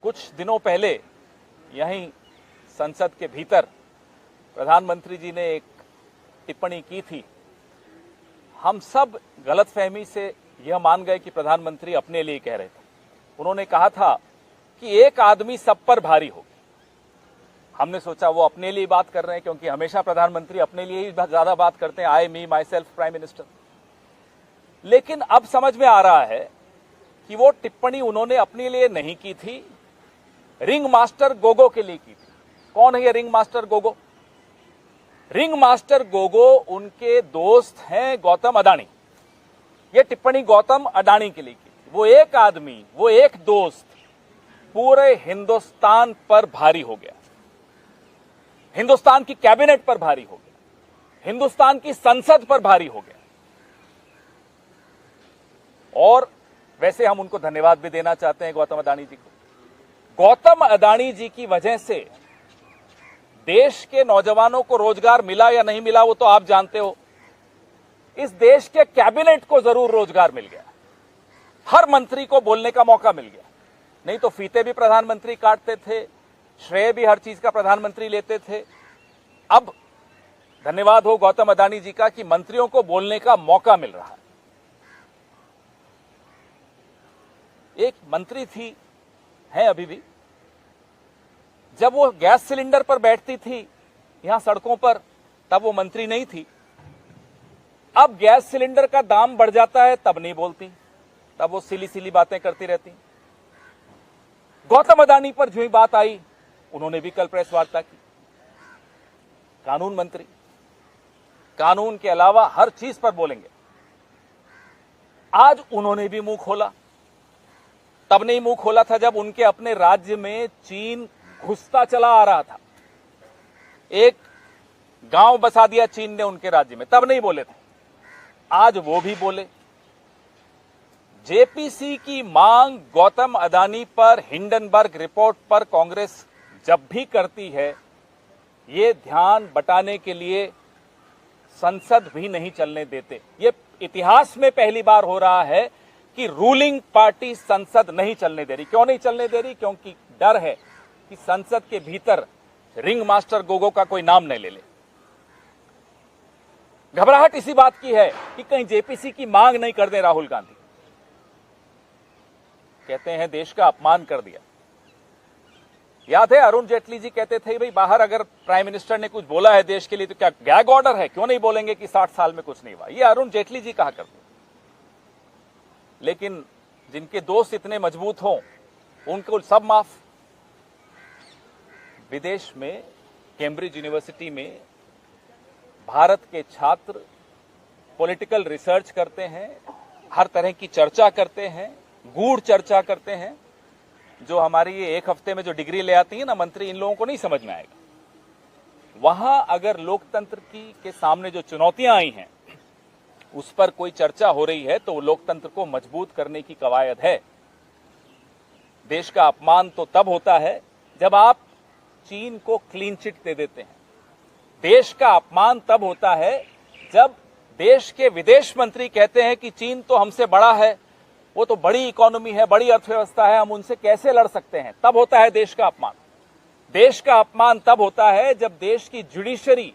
कुछ दिनों पहले यहीं संसद के भीतर प्रधानमंत्री जी ने एक टिप्पणी की थी। हम सब गलतफहमी से यह मान गए कि प्रधानमंत्री अपने लिए कह रहे थे। उन्होंने कहा था कि एक आदमी सब पर भारी हो। हमने सोचा वो अपने लिए बात कर रहे हैं, क्योंकि हमेशा प्रधानमंत्री अपने लिए ही ज्यादा बात करते हैं, आई मी माई सेल्फ प्राइम मिनिस्टर। लेकिन अब समझ में आ रहा है कि वो टिप्पणी उन्होंने अपने लिए नहीं की थी, रिंग मास्टर गोगो के लिए की थी। कौन है ये ring master Gogo? Ring master Gogo उनके दोस्त हैं गौतम अडानी। ये टिप्पणी गौतम अडानी के लिए की थी। वो एक आदमी, वो एक दोस्त पूरे हिंदुस्तान पर भारी हो गया, हिंदुस्तान की कैबिनेट पर भारी हो गया, हिंदुस्तान की संसद पर भारी हो गया। और वैसे हम उनको धन्यवाद भी देना चाहते हैं गौतम अडानी जी को। गौतम अडानी जी की वजह से देश के नौजवानों को रोजगार मिला या नहीं मिला वो तो आप जानते हो। इस देश के कैबिनेट को जरूर रोजगार मिल गया, हर मंत्री को बोलने का मौका मिल गया। नहीं तो फीते भी प्रधानमंत्री काटते थे, श्रेय भी हर चीज का प्रधानमंत्री लेते थे। अब धन्यवाद हो गौतम अडानी जी का कि मंत्रियों को बोलने का मौका मिल रहा है। एक मंत्री थी, है अभी भी, जब वो गैस सिलेंडर पर बैठती थी यहां सड़कों पर, तब वो मंत्री नहीं थी। अब गैस सिलेंडर का दाम बढ़ जाता है तब नहीं बोलती, तब वो सिली सिली बातें करती रहती। गौतम अडानी पर जो ही बात आई उन्होंने भी कल प्रेस वार्ता की। कानून मंत्री, कानून के अलावा हर चीज पर बोलेंगे। आज उन्होंने भी मुंह खोला। तब नहीं मुंह खोला था जब उनके अपने राज्य में चीन घुसता चला आ रहा था। एक गांव बसा दिया चीन ने उनके राज्य में, तब नहीं बोले थे। आज वो भी बोले। जेपीसी की मांग गौतम अडानी पर, हिंडनबर्ग रिपोर्ट पर कांग्रेस जब भी करती है, ये ध्यान बटाने के लिए संसद भी नहीं चलने देते। ये इतिहास में पहली बार हो रहा है कि रूलिंग पार्टी संसद नहीं चलने दे रही। क्यों नहीं चलने दे रही? क्योंकि डर है कि संसद के भीतर रिंग मास्टर गोगो का कोई नाम नहीं ले ले। घबराहट इसी बात की है कि कहीं जेपीसी की मांग नहीं कर दे राहुल गांधी। कहते हैं देश का अपमान कर दिया। याद है अरुण जेटली जी कहते थे भाई बाहर अगर प्राइम मिनिस्टर ने कुछ बोला है देश के लिए तो क्या गैग ऑर्डर है, क्यों नहीं बोलेंगे कि 60 साल में कुछ नहीं हुआ। ये अरुण जेटली जी कहा करते। लेकिन जिनके दोस्त इतने मजबूत हों उनको सब माफ। विदेश में कैम्ब्रिज यूनिवर्सिटी में भारत के छात्र पॉलिटिकल रिसर्च करते हैं, हर तरह की चर्चा करते हैं, गूढ़ चर्चा करते हैं। जो हमारी ये एक हफ्ते में जो डिग्री ले आती है ना मंत्री, इन लोगों को नहीं समझ में आएगा। वहां अगर लोकतंत्र के सामने जो चुनौतियां आई हैं उस पर कोई चर्चा हो रही है तो लोकतंत्र को मजबूत करने की कवायद है। देश का अपमान तो तब होता है जब आप चीन को क्लीन चिट दे देते हैं। देश का अपमान तब होता है जब देश के विदेश मंत्री कहते हैं कि चीन तो हमसे बड़ा है, वो तो बड़ी इकोनॉमी है, बड़ी अर्थव्यवस्था है, हम उनसे कैसे लड़ सकते हैं। तब होता है देश का अपमान। देश का अपमान तब होता है जब देश की जुडिशरी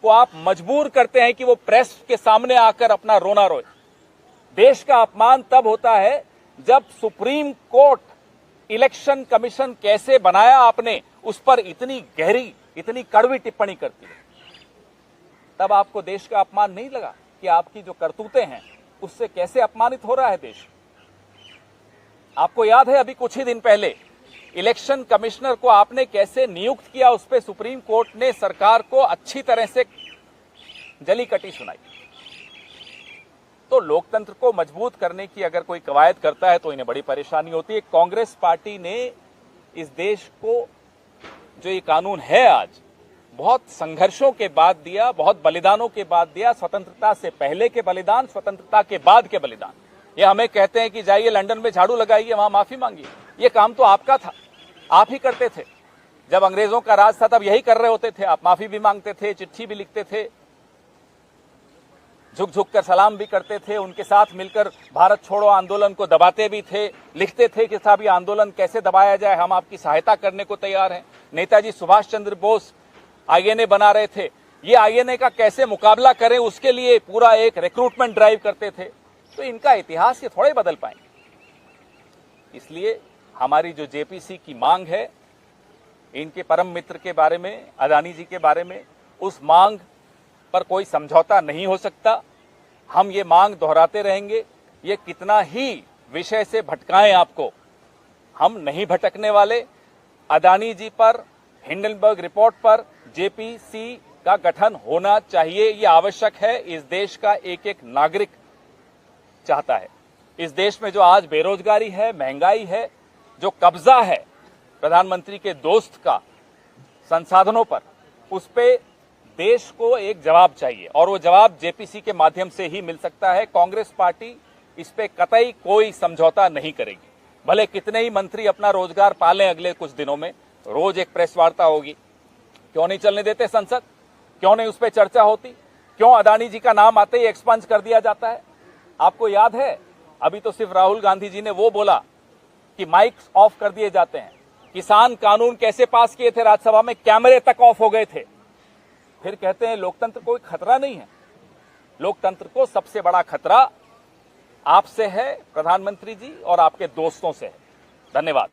को आप मजबूर करते हैं कि वो प्रेस के सामने आकर अपना रोना रोए। देश का अपमान तब होता है जब सुप्रीम कोर्ट इलेक्शन कमीशन कैसे बनाया आपने उस पर इतनी गहरी, इतनी कड़वी टिप्पणी करती है। तब आपको देश का अपमान नहीं लगा कि आपकी जो करतूतें हैं उससे कैसे अपमानित हो रहा है देश। आपको याद है अभी कुछ ही दिन पहले इलेक्शन कमिश्नर को आपने कैसे नियुक्त किया, उस पर सुप्रीम कोर्ट ने सरकार को अच्छी तरह से जली कटी सुनाई। तो लोकतंत्र को मजबूत करने की अगर कोई कवायद करता है तो इन्हें बड़ी परेशानी होती है। कांग्रेस पार्टी ने इस देश को जो ये कानून है आज बहुत संघर्षों के बाद दिया, बहुत बलिदानों के बाद दिया। स्वतंत्रता से पहले के बलिदान, स्वतंत्रता के बाद के बलिदान। ये हमें कहते हैं कि जाइए लंदन में झाड़ू लगाइए, वहां माफी मांगिए। ये काम तो आपका था, आप ही करते थे। जब अंग्रेजों का राज था तब यही कर रहे होते थे आप। माफी भी मांगते थे, चिट्ठी भी लिखते थे। झुक झुक कर सलाम भी करते थे, उनके साथ मिलकर भारत छोड़ो आंदोलन को दबाते भी थे, लिखते थे कि साहब ये आंदोलन कैसे दबाया जाए, हम आपकी सहायता करने को तैयार हैं। नेताजी सुभाष चंद्र बोस आईएनए बना रहे थे, ये आईएनए का कैसे मुकाबला करें उसके लिए पूरा एक रिक्रूटमेंट ड्राइव करते थे। तो इनका इतिहास ये थोड़े बदल पाएंगे। इसलिए हमारी जो जेपीसी की मांग है, इनके परम मित्र के बारे में, अदानी जी के बारे में, उस मांग पर कोई समझौता नहीं हो सकता। हम ये मांग दोहराते रहेंगे। ये कितना ही विषय से भटकाएं आपको, हम नहीं भटकने वाले। अदानी जी पर, हिंडनबर्ग रिपोर्ट पर जेपीसी का गठन होना चाहिए, ये आवश्यक है। इस देश का एक एक नागरिक चाहता है। इस देश में जो आज बेरोजगारी है, महंगाई है, जो कब्जा है प्रधानमंत्री के दोस्त का संसाधनों पर, उस पे देश को एक जवाब चाहिए और वो जवाब जेपीसी के माध्यम से ही मिल सकता है। कांग्रेस पार्टी इस पे कतई कोई समझौता नहीं करेगी। भले कितने ही मंत्री अपना रोजगार पालें, अगले कुछ दिनों में रोज एक प्रेस वार्ता होगी। क्यों नहीं चलने देते संसद? क्यों नहीं उस पर चर्चा होती? क्यों अदानी जी का नाम आते ही एक्सपंज कर दिया जाता है? आपको याद है, अभी तो सिर्फ राहुल गांधी जी ने वो बोला कि माइक्स ऑफ कर दिए जाते हैं। किसान कानून कैसे पास किए थे राज्यसभा में, कैमरे तक ऑफ हो गए थे। फिर कहते हैं लोकतंत्र कोई खतरा नहीं है। लोकतंत्र को सबसे बड़ा खतरा आपसे है प्रधानमंत्री जी और आपके दोस्तों से है। धन्यवाद।